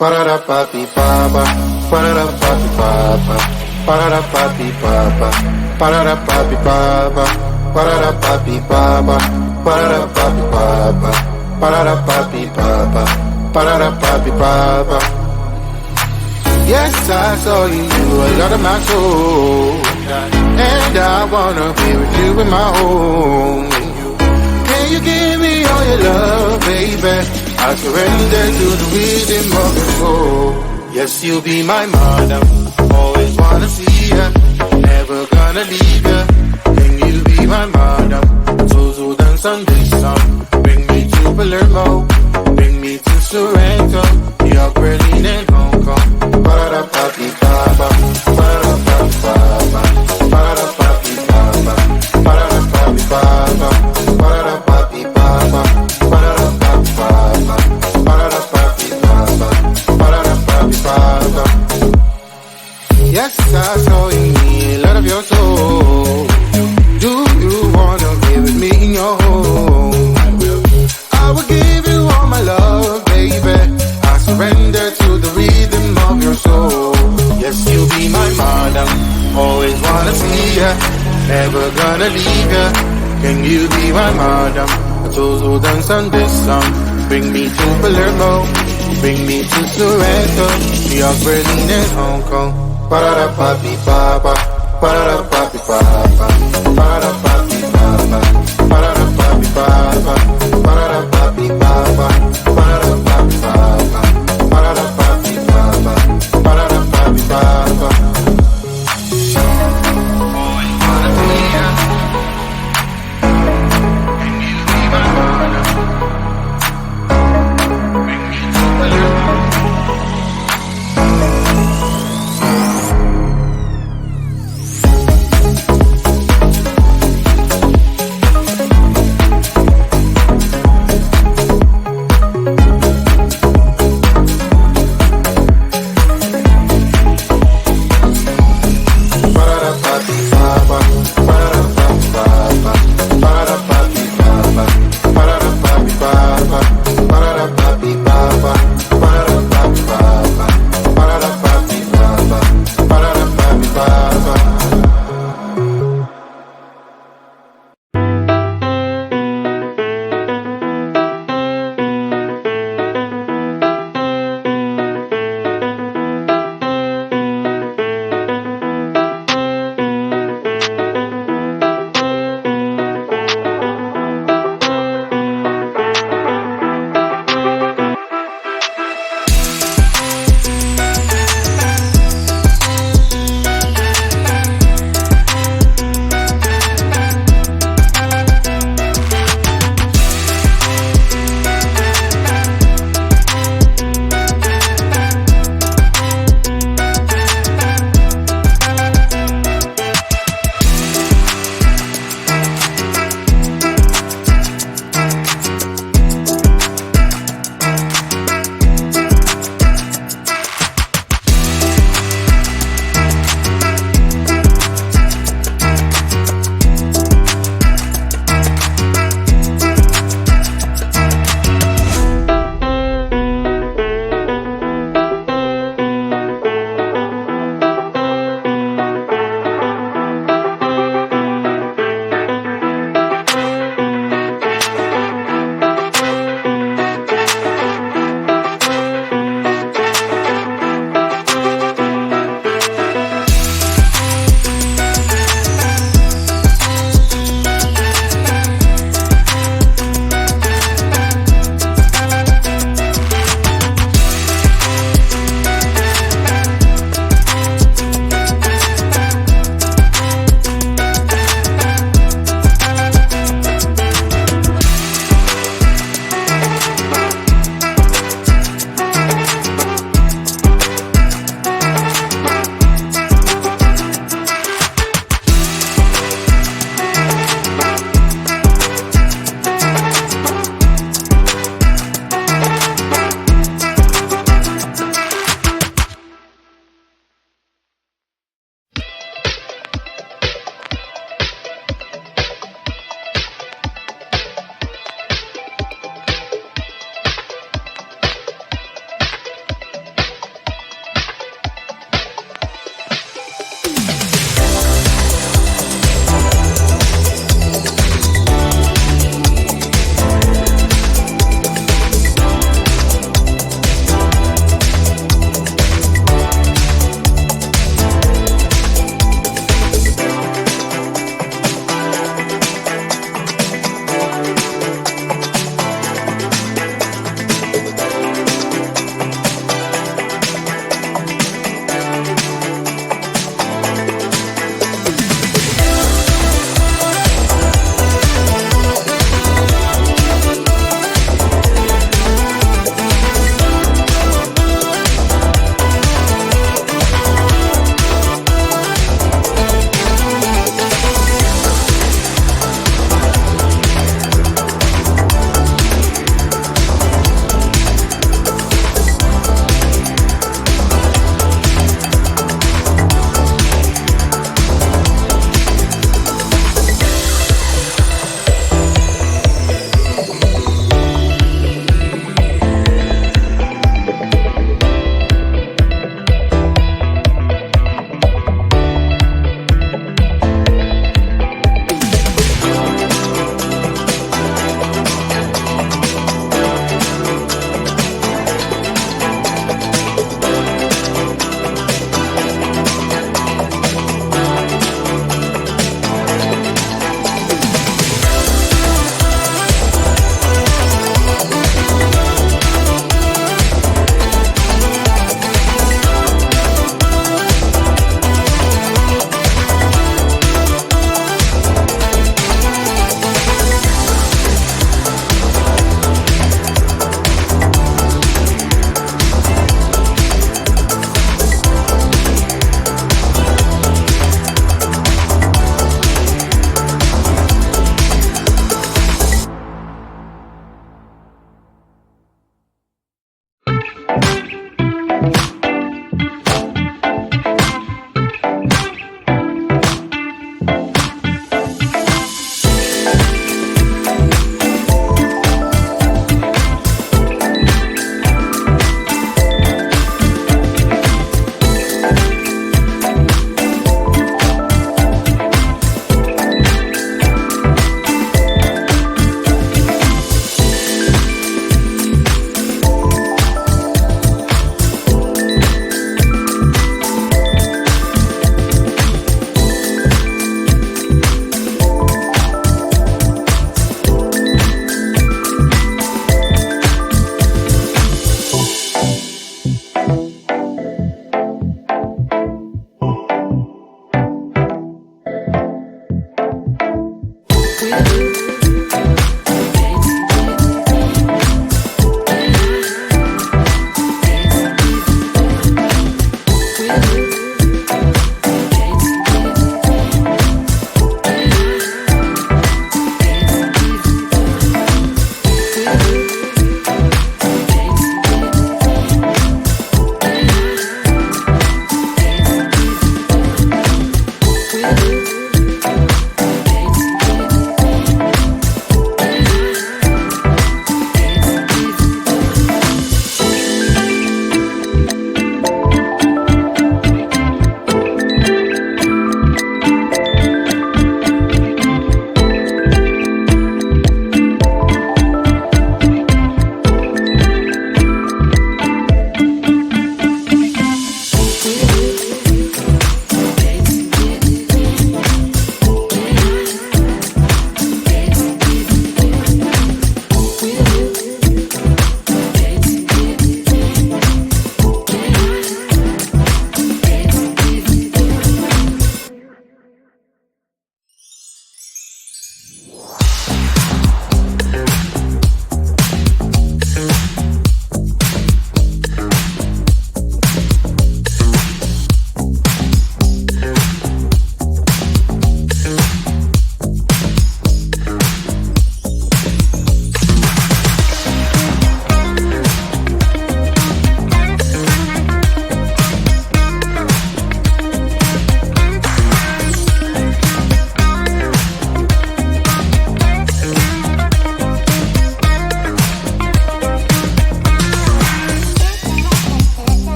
Para-da-pa-pi papa, para-da-pa-pi papa, para-da-pa-pi papa, para-da-pa-pi papa, para-da-pa-pi papa, para-da-pa-pi papa, para-da-pa-pi papa, para-da-pa-pi papa. Yes, I saw you, a lot of my soul, and I wanna be with you in my home. Can you give me all your love, baby? I surrender to the rhythm of your soul. Yes, you'll be my mother, always wanna see ya, never gonna leave ya. Can you be my mother? So dance on this song. Bring me to Palermo, bring me to Sorrento, York, Berlin and Hong Kong. Para-da-pa-pi papa, para-da-pa-pi papa, para-da-pa-pi papa, para-da-pa-pi papa, para-da-pa-pi papa, para-da-pa-pi papa, para-da-pa-pi papa, para-da-pa-pi papa. Yes, I saw in me a lot of your soul. Do you wanna be with me in your home? I will give you all my love, baby. I surrender to the rhythm of your soul. Yes, you'll be my madam, always wanna see ya, never gonna leave ya. Can you be my madam? So dance on this song. Bring me to Palermo, bring me to Sorrento, New York, Berlin and Hong Kong. Para-da-pa-pi papa, para-da-pa-pi papa, para-da-pa-pi papa, para-da-pa-pi papa, para-da-pa-pi papa, para-da-pa-pi papa, para-da-pa-pi papa, para-da-pa-pi papa. Always wanna see ya. Can you be my mother? Bring me to Palermo.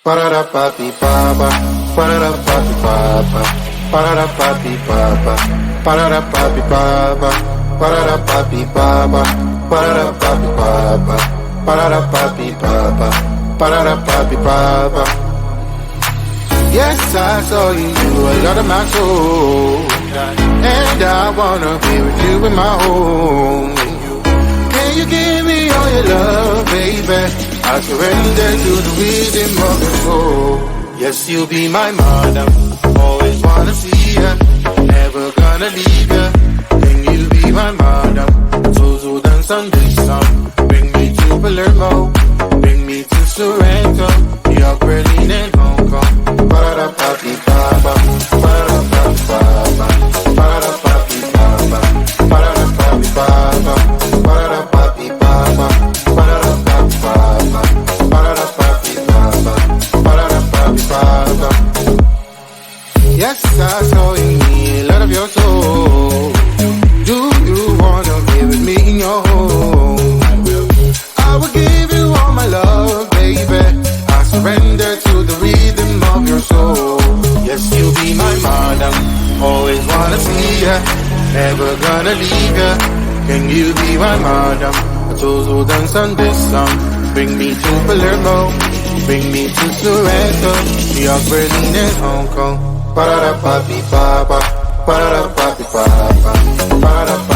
Ba-da-da-ba-bi-ba-ba, ba-da-da-ba-bi-ba-ba, ba-da-da-ba-bi-ba-ba, ba-da-da-ba-bi-ba-ba, ba-da-da-ba-bi-ba-ba, ba-da-da-ba-bi-ba-ba, ba-da-da-ba-bi-ba-ba, ba-da-da-ba-bi-ba-ba. Yes, I saw you a lot of my soul, and I wanna be with you in my home. Can you give me all your love, baby? I surrender to the rhythm of your soul. Yes, you'll be my madam, always wanna see ya, never gonna leave ya. Can you be my madam? So dance on this song. Bring me to Palermo, bring me to Sorrento, New York, Berlin and Hong Kong. Ba-da-da-ba-bi-ba-ba, ba-da-da-ba-bi-ba-ba, ba-da-da-ba-bi-ba-ba, ba-da-da-ba-bi-ba-ba, ba-da-da-ba-bi-ba-ba, ba-da-da-ba-bi-ba-ba, ba-da-da-ba-bi-ba-ba, ba-da-da-ba-bi-ba-ba. Yes, I saw in me a lot of your soul. Do you wanna be with me in your home? I will give you all my love, baby. I surrender to the rhythm of your soul. Yes, you'll be my madam, always wanna see ya, never gonna leave ya. Can you be my madam? So dance on this song. Bring me to Palermo, bring me to Sorrento, New York, Berlin and Hong Kong. Ba-da-da-ba-bi-ba-ba, ba-da-da-ba-bi-ba-ba, ba-da-da-ba-bi-ba-ba.